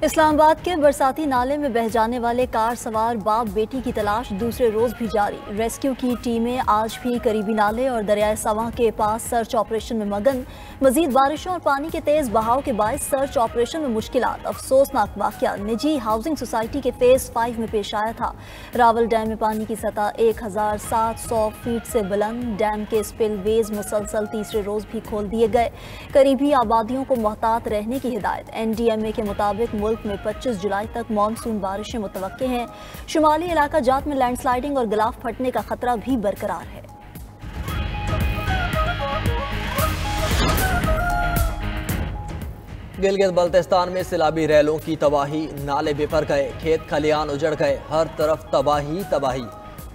इस्लामाबाद के बरसाती नाले में बह जाने वाले कार सवार बाप बेटी की तलाश दूसरे रोज भी जारी। रेस्क्यू की टीमें आज भी करीबी नाले और दरियाए सवां के पास सर्च ऑपरेशन में मगन। मजीद बारिशों और पानी के तेज बहाव के बायस सर्च ऑपरेशन में मुश्किलात। अफसोसनाक वाकया निजी हाउसिंग सोसाइटी के फेज 5 में पेश आया था। रावल डैम में पानी की सतह 1700 फीट से बुलंद। डैम के स्पिलवेज मुसलसल तीसरे रोज भी खोल दिए गए। करीबी आबादियों को मोहतात रहने की हिदायत। NDMA के मुताबिक मुल्क में 25 जुलाई तक मानसून बारिशें मुतवक्के हैं। शुमाली इलाका जात में लैंडस्लाइडिंग और गिलाफ फटने का खतरा भी बरकरार है। गिलगित बल्तिस्तान में सैलाबी रैलों की तबाही, नाले बेपर गए, खेत खलियान उजड़ गए, हर तरफ तबाही तबाही।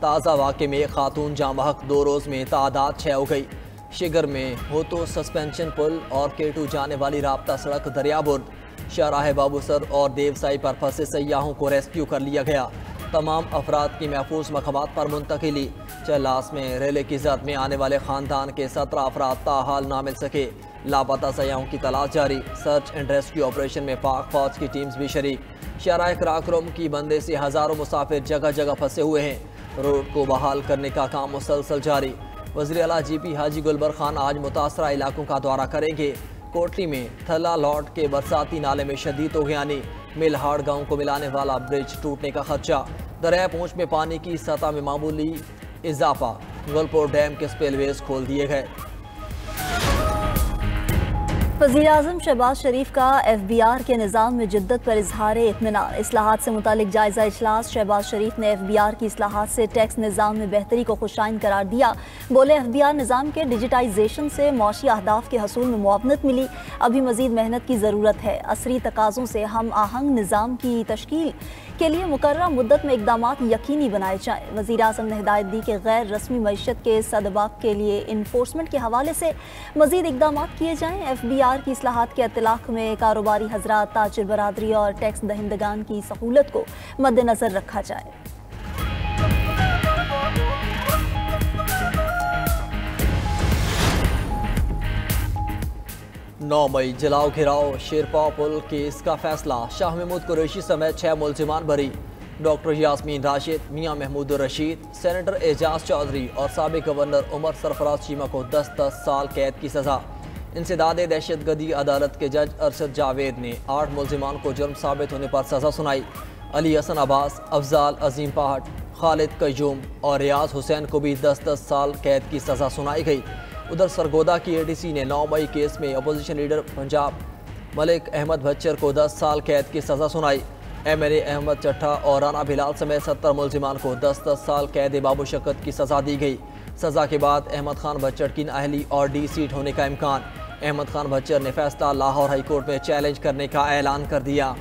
ताज़ा वाक़े में खातून जाँ बहक 2 रोज़ में तादाद 6 हो गई। शिगर में हो तो सस्पेंशन पुल और K2 जाने वाली राब्ता सड़क दरियाबुर्द। शाहराह बाबूसर और देवसाई पर फंसे सयाहों को रेस्क्यू कर लिया गया। तमाम अफराद की महफूज मकामात पर मुंतकिली। चलास में रेले की जद में आने वाले ख़ानदान के 17 अफराद ताहाल ना मिल सके। लापता सयाहों की तलाश जारी। सर्च एंड रेस्क्यू ऑपरेशन में पाक फौज की टीम्स भी शरीक। शाहराह कराक्रम की बंदे से हज़ारों मुसाफिर जगह जगह फंसे हुए हैं। रोड को बहाल करने का काम मुसलसल जारी। वज़ीर आला GP हाजी गुलबर खान आज मुतासरा इलाकों का दौरा करेंगे। कोटली में थला लौट के बरसाती नाले में शदीद तोग़यानी। मिलहाड़ गांव को मिलाने वाला ब्रिज टूटने का खदशा। दरिया पूंछ में पानी की सतह में मामूली इजाफा। गुलपुर डैम के स्पिलवेज खोल दिए गए। वज़ीर आज़म शहबाज शरीफ का FBR के निज़ाम में जिद्दत पर इजहार इत्मीनान। इस्लाहात से मुतालिक जायज़ा इजलास। शहबाज शरीफ ने FBR की इस्लाहात से टैक्स निज़ाम में बेहतरी को खुशाइन करार दिया। बोले FBR निज़ाम के डिजिटाइजेशन से मौशी अहदाफ के हसूल में मुआवनत मिली। अभी मज़ीद मेहनत की ज़रूरत है। असरी तकाज़ों से हम आहंग निज़ाम की तश्कील के लिए मुकर्रर मुद्दत में इक़दामात यकीनी बनाए जाएँ। वज़ीर आज़म ने हिदायत दी कि गैर रस्मी मईशत के सदबाब के लिए इन्फोर्समेंट के हवाले से मज़ीद इक़दामात किए जाएँ। FBR की इस्लाहात के इत्तलाक़ में कारोबारी हज़रात, ताजिर बरादरी और टैक्स दहिंदगान की सहूलत को मद्देनज़र रखा जाए। 9 मई जलाओ घिराओ शेरपाव पुल केस का फैसला। शाह महमूद कुरैशी समेत 6 मुल्जिमान बरी। डॉक्टर यास्मीन राशिद, मियां महमूद रशीद, सेनेटर एजाज चौधरी और साबिक गवर्नर उमर सरफराज चीमा को 10-10 साल कैद की सज़ा। इंसदाद दहशतगर्दी अदालत के जज अरशद जावेद ने 8 मुल्जिमान को जुर्म साबित होने पर सज़ा सुनाई। अली हसन अब्बास, अफजाल अजीम पहाड़, खालिद कयूम और रियाज हुसैन को भी 10-10 साल कैद की सज़ा सुनाई गई। उधर सरगोदा की ADC ने 9 मई केस में अपोजिशन लीडर पंजाब मलिक अहमद भच्चर को 10 साल कैद की सज़ा सुनाई। MLA अहमद चट्ठा और राना बिलाल समेत 70 मुल्जिमान को 10-10 साल कैद बामुशक्कत की सज़ा दी गई। सज़ा के बाद अहमद खान भच्चर की नाअहली और D सीट होने का इम्कान। अहमद खान भच्चर ने फैसला लाहौर हाई कोर्ट में चैलेंज करने का ऐलान कर दिया।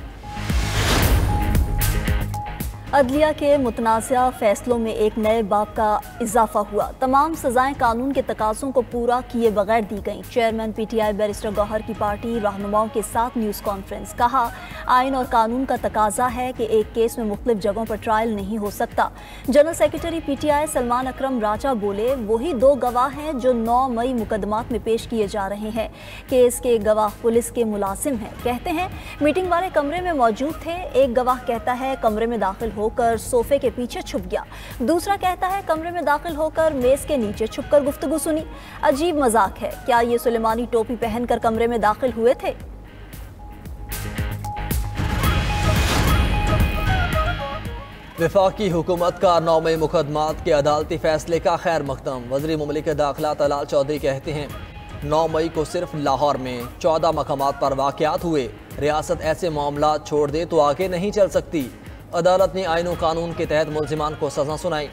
अदलिया के मुतनाज़ा फैसलों में एक नए बाब का इजाफा हुआ। तमाम सजाएं कानून के तकाज़ों को पूरा किए बगैर दी गईं। चेयरमैन PTI बैरिस्टर गौहर की पार्टी रहनुमाओं के साथ न्यूज़ कॉन्फ्रेंस। कहा, आइन और कानून का तकाजा है कि एक केस में मुख्तलिफ जगहों पर ट्रायल नहीं हो सकता। जनरल सेक्रेटरी PTI सलमान अकरम राजा बोले, वही 2 गवाह हैं जो 9 मई मुकदमात में पेश किए जा रहे हैं। केस के गवाह पुलिस के मुलाजिम हैं। कहते हैं मीटिंग वाले कमरे में मौजूद थे। एक गवाह कहता है कमरे में दाखिल होकर सोफे के पीछे छुप गया। दूसरा कहता है कमरे में दाखिल होकर मेज के नीचे छुपकर गुफ्तगू सुनी। अजीब मजाक है। क्या ये सुलेमानी टोपी पहनकर कमरे में दाखिल हुए थे? वफाकी हुकूमत का 9 मई मुकदमात के अदालती फैसले का खैर मकदम। वज़ीर मुमलिकत दाखिला तलाल चौधरी कहते हैं 9 मई को सिर्फ लाहौर में 14 मकामात पर वाक़यात हुए। रियासत ऐसे मामला छोड़ दे तो आगे नहीं चल सकती। अदालत ने आइन और कानून के तहत मुल्जिमान को सज़ा सुनाई।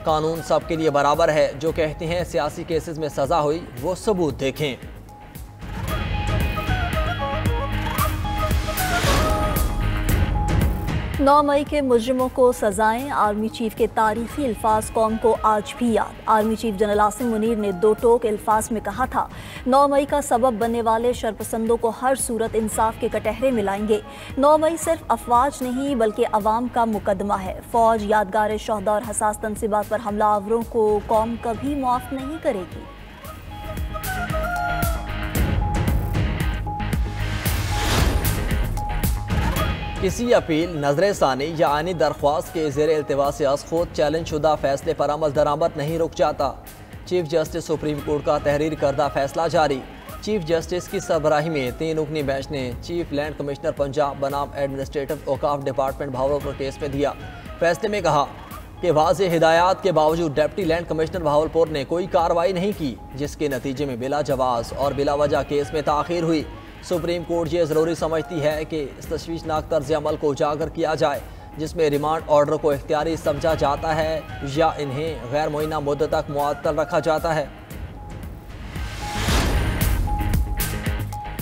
कानून सबके लिए बराबर है। जो कहते हैं सियासी केसेस में सज़ा हुई वो सबूत देखें। 9 मई के मुजरिमों को सजाएं। आर्मी चीफ के तारीखी अल्फाज कौम को आज भी याद। Army chief general Asim Munir ने 2 टोक अल्फाज में कहा था, 9 मई का सबब बनने वाले शरपसंदों को हर सूरत इंसाफ के कटहरे मिलाएंगे। 9 मई सिर्फ अफवाज नहीं बल्कि अवाम का मुकदमा है। फौज यादगार शहदा और हसास तनसीबात पर हमलावरों को कौम कभी माफ़ नहीं करेगी। किसी अपील, नजरसानी या आईनी दरख्वास्त के ज़ेर इल्तिवा से खुद चैलेंज शुदा फैसले पर अमल दरामद नहीं रुक जाता। चीफ जस्टिस सुप्रीम कोर्ट का तहरीर करदा फैसला जारी। चीफ जस्टिस की सरबराही में 3 रुकनी बेंच ने चीफ लैंड कमिश्नर पंजाब बनाम एडमिनिस्ट्रेटिव औकाफ डिपार्टमेंट भावलपुर केस में दिया। फैसले में कहा कि वाज़ेह हिदायत के बावजूद डिप्टी लैंड कमिश्नर भावलपुर ने कोई कार्रवाई नहीं की, जिसके नतीजे में बिला जवाज़ और बिला वजह केस में ताख़ीर हुई। सुप्रीम कोर्ट ये ज़रूरी समझती है कि इस तशवीशनाक तर्ज अमल को उजागर किया जाए, जिसमें रिमांड ऑर्डर को इख्तियारी समझा जाता है या इन्हें गैर मुअय्यना मुद्दत तक मुअत्तल रखा जाता है।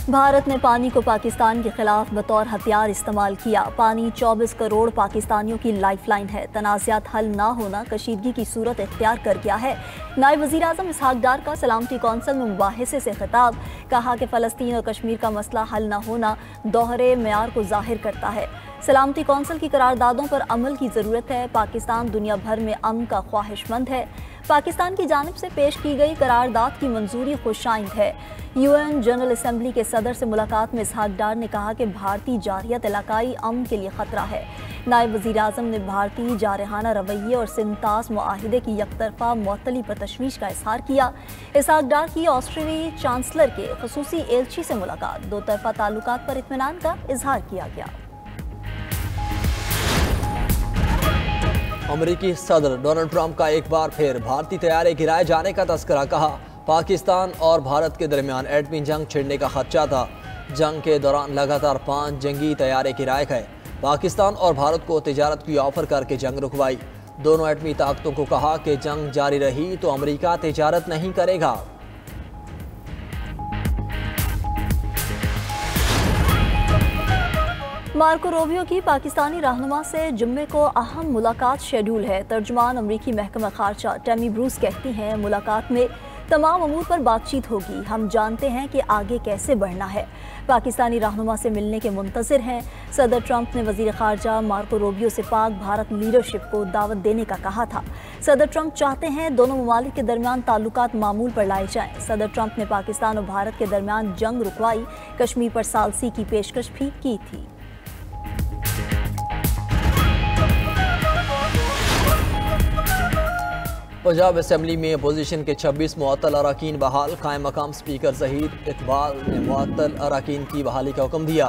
भारत ने पानी को पाकिस्तान के खिलाफ बतौर हथियार इस्तेमाल किया। पानी 24 करोड़ पाकिस्तानियों की लाइफलाइन है। तनाज़ात हल ना होना कशीदगी की सूरत इख्तियार कर गया है। नायब वज़ीर आज़म इसहाक डार का सलामती कौंसिल में मुबाहिसे से खिताब, कहा कि फ़लस्तीन और कश्मीर का मसला हल ना होना दोहरे मेयार को जाहिर करता है। सलामती कौंसिल की करारदादों पर अमल की ज़रूरत है। पाकिस्तान दुनिया भर में अमन का ख्वाहिशमंद है। पाकिस्तान की जानिब से पेश की गई करारदाद की मंजूरी खुशाइंद है। UN जनरल असम्बली के सदर से मुलाकात में इसहाक डार ने कहा कि भारतीय जारहियत इलाकाई अमन के लिए खतरा है। नायब वज़ीर आज़म ने भारतीय जारहाना रवैये और सिंतास मुआहिदे की यकतरफा मुअत्तली पर तशवीश का इजहार किया। इसहाक डार की ऑस्ट्रेलियाई चांसलर के ख़ुसूसी एलची से मुलाकात, दो तरफा ताल्लुकात पर इत्मीनान का इजहार किया गया। अमेरिकी सदर डोनाल्ड ट्रंप का एक बार फिर भारतीय तैयारे गिराए जाने का तस्करा। कहा पाकिस्तान और भारत के दरमियान एटमी जंग छिड़ने का खदशा था। जंग के दौरान लगातार 5 जंगी तैयारे गिराए गए। पाकिस्तान और भारत को तिजारत की ऑफर करके जंग रुकवाई। दोनों एटमी ताकतों को कहा कि जंग जारी रही तो अमेरिका तिजारत नहीं करेगा। मार्को रूबियो की पाकिस्तानी रहनुमा से जुम्मे को अहम मुलाकात शेड्यूल है। तर्जुमान अमरीकी महकमा खारजा टेमी ब्रूस कहती हैं, मुलाकात में तमाम अमूर पर बातचीत होगी। हम जानते हैं कि आगे कैसे बढ़ना है। पाकिस्तानी रहनुमा से मिलने के मुंतज़िर हैं। सदर ट्रंप ने वज़ीर खारजा मार्को रूबियो से पाक भारत लीडरशिप को दावत देने का कहा था। सदर ट्रंप चाहते हैं दोनों ममालिक के दरमियान ताल्लुकात मामूल पर लाए जाएं। सदर ट्रंप ने पाकिस्तान और भारत के दरमियान जंग रुकवाई, कश्मीर पर सालसी की पेशकश भी की थी। पंजाब असम्बली में अपोजिशन के 26 मुअत्तल अरकान बहाल। कायम मकाम स्पीकर ज़हीर इकबाल ने मुअत्तल अरकान की बहाली का हुक्म दिया।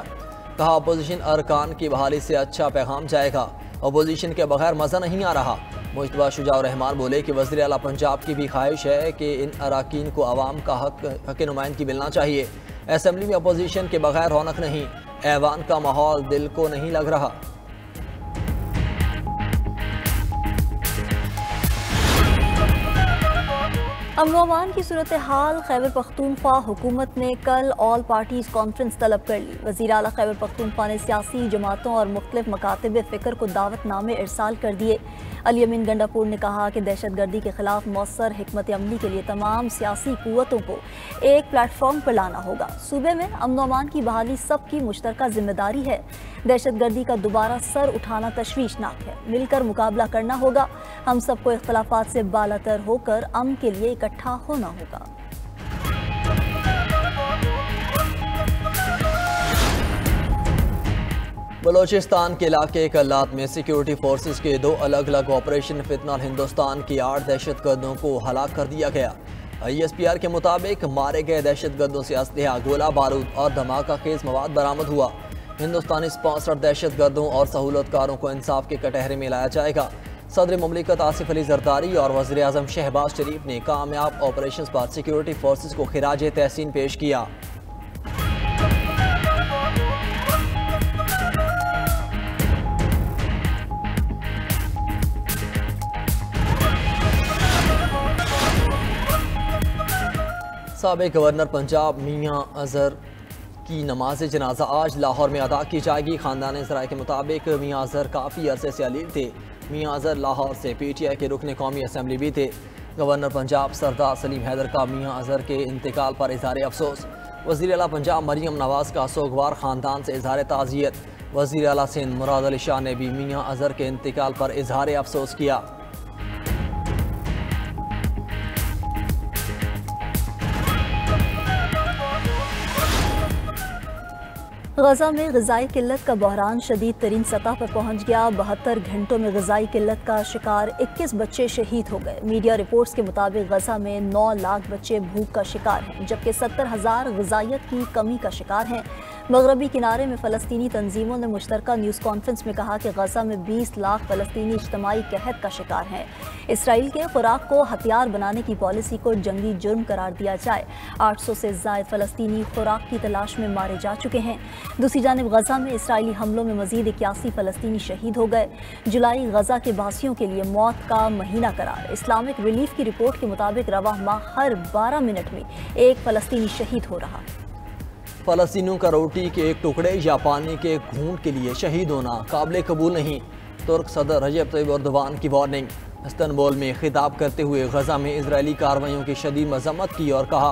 कहा अपोजिशन अरकान की बहाली से अच्छा पैगाम जाएगा। अपोजिशन के बगैर मज़ा नहीं आ रहा। मुश्तबा शुजाउर रहमान बोले कि वज़ीर आला पंजाब की भी ख्वाहिश है कि इन अरकान को आवाम का हक नुमाइंदगी मिलना चाहिए। असम्बली में अपोजिशन के बगैर रौनक नहीं। ऐवान का माहौल दिल को नहीं लग रहा। अमन की सूरत हाल खैबर पख्तूनख्वा हुकूमत ने कल ऑल पार्टीज़ कॉन्फ्रेंस तलब कर ली। वज़ीर आला खैबर पख्तूनख्वा ने सियासी जमातों और मुख्तलिफ मकातब फ़िक्र को दावतनामे इरसाल कर दिए। अली अमीन गंडापुर ने कहा कि दहशतगर्दी के खिलाफ मौसर हिकमत अमली के लिए तमाम सियासी कुव्वतों को एक प्लेटफॉर्म पर लाना होगा। सूबे में अमन अमान की बहाली सबकी मुश्तरका जिम्मेदारी है। दहशतगर्दी का दोबारा सर उठाना तशवीशनाक है। मिलकर मुकाबला करना होगा। हम सबको इख्तलाफात से बालातर होकर अमन के लिए इकट्ठा होना होगा। बलोचिस्तान के इलाके कल्लात में सिक्योरिटी फोर्सेस के 2 अलग अलग ऑपरेशन फितनाल हिंदुस्तान की 8 दहशतगर्दों को हलाक कर दिया गया। ISPR के मुताबिक मारे गए दहशतगर्दों से असलहा, गोला बारूद और धमाका खेज मवाद बरामद हुआ। हिंदुस्तानी स्पॉन्सर्ड दहशतगर्दों और सहूलतकारों को इंसाफ के कटहरे में लाया जाएगा। सदर मुमलिकत आसिफ अली जरदारी और वज़ीर आज़म शहबाज शरीफ ने कामयाब ऑपरेशन पर सिक्योरिटी फोर्सेस को खिराज तहसीन पेश किया। साबिक़ गवर्नर पंजाब मियाँ अज़हर की नमाज जनाजा आज लाहौर में अदा की जाएगी। ख़ानदान ज़राए के मुताबिक मियाँ अज़हर काफ़ी अरसे से अलील थे। मियाँ अज़हर लाहौर से PTI के रुकन कौमी असम्बली भी थे। गवर्नर पंजाब सरदार सलीम हैदर का मियाँ अज़हर के इंतकाल पर इज़हार अफसोस। वज़ीर आला पंजाब मरियम नवाज़ का सोगवार ख़ानदान से इज़हार ताज़ियत। वज़ीर आला सिंध मुराद अली शाह ने भी मियाँ अज़हर के इंतकाल पर इज़हार अफसोस किया। गजा में ग़िज़ाई किल्लत का बहरान शदीद तरीन सतह पर पहुँच गया। 72 घंटों में ग़िज़ाई किल्लत का शिकार 21 बच्चे शहीद हो गए। मीडिया रिपोर्ट्स के मुताबिक गजा में 9 लाख बच्चे भूख का शिकार हैं, जबकि 70,000 ग़िज़ाइयत की कमी का शिकार हैं। मगरबी किनारे में फ़लस्तीनी तंजीमों ने मुश्तरका न्यूज़ कॉन्फ्रेंस में कहा कि गजा में 20 लाख फ़लस्तीनी इज्तमाई कहत का शिकार हैं। इसराइल के खुराक को हथियार बनाने की पॉलिसी को जंगी जुर्म करार दिया जाए। 800 से ज़ायद फ़लस्तीनी खुराक की तलाश में मारे जा चुके हैं। दूसरी जानिब गजा में इसराइली हमलों में मजीद 81 फ़लस्तीनी शहीद हो गए। जुलाई गजा के बासियों के लिए मौत का महीना करार। इस्लामिक रिलीफ की रिपोर्ट के मुताबिक रवाह माह हर 12 मिनट में एक फ़लस्तीनी शहीद हो रहा। फ़लस्तीनियों का रोटी के एक टुकड़े या पानी के घूंट के लिए शहीद होना काबिल कबूल नहीं। तुर्क सदर रजब तैयब एर्दोगान की वार्निंग। इस्तांबुल में खिताब करते हुए गजा में इजरायली कार्रवाइयों की शदीद मजम्मत की और कहा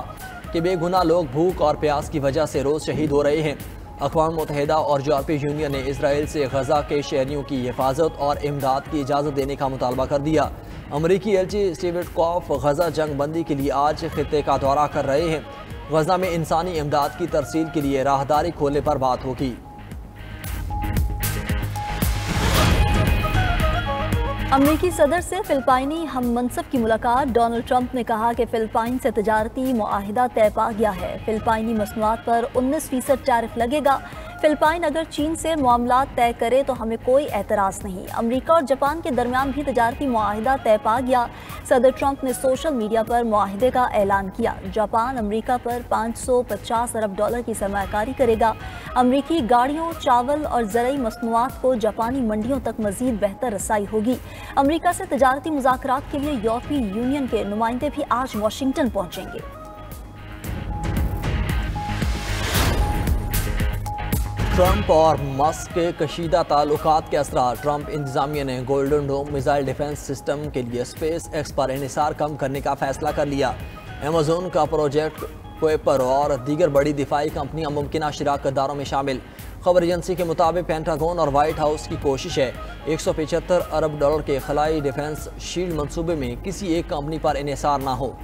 कि बेगुनाह लोग भूख और प्यास की वजह से रोज़ शहीद हो रहे हैं। अक़वाम मुत्तहिदा और यूरोपीय यूनियन ने इसराइल से गजा के शहरियों की हिफाजत और इमदाद की इजाज़त देने का मुतालबा कर दिया। अमरीकी एलची स्टीव विटकॉफ गजा जंग बंदी के लिए आज खित्ते का दौरा कर रहे हैं। गजा में इंसानी इमदाद की तरसील के लिए राहदारी खोलने पर बात होगी। अमरीकी सदर से फिलिपाइनी हम मनसब की मुलाकात। डोनाल्ड ट्रंप ने कहा कि फिलिपाइन से तजारती मुआहिदा तय पा गया है। फिलिपाइनी मसनूआत पर 19% टैरिफ लगेगा। फिलिपाइन अगर चीन से मामलात तय करे तो हमें कोई एतराज़ नहीं। अमरीका और जापान के दरमियान भी तजारती मुआहिदा तय पा गया। सदर ट्रंप ने सोशल मीडिया पर मुआहिदे का ऐलान किया। जापान अमरीका पर 550 अरब डॉलर की सरमायाकारी करेगा। अमरीकी गाड़ियों, चावल और ज़रई मसनूआत को जापानी मंडियों तक मज़ीद बेहतर रसाई होगी। अमरीका से तजारती मुज़ाकरात के लिए यूरोपीय यूनियन के नुमाइंदे भी आज वाशिंगटन पहुँचेंगे। ट्रंप और मस्क के कशीदा ताल्लुकात के असरार। ट्रंप इंतजामिया ने golden dome missile defence system के लिए स्पेस एक्स पर इन्हिसार कम करने का फैसला कर लिया। अमेज़न का प्रोजेक्ट कुएपर और दीगर बड़ी दिफाई कंपनियां मुमकिन शराकतदारों में शामिल। खबर एजेंसी के मुताबिक पेंटागन और वाइट हाउस की कोशिश है 175 अरब डॉलर के खलाई डिफेंस शील्ड मंसूबे में किसी एक कंपनी पर इन्हिसार ना हो।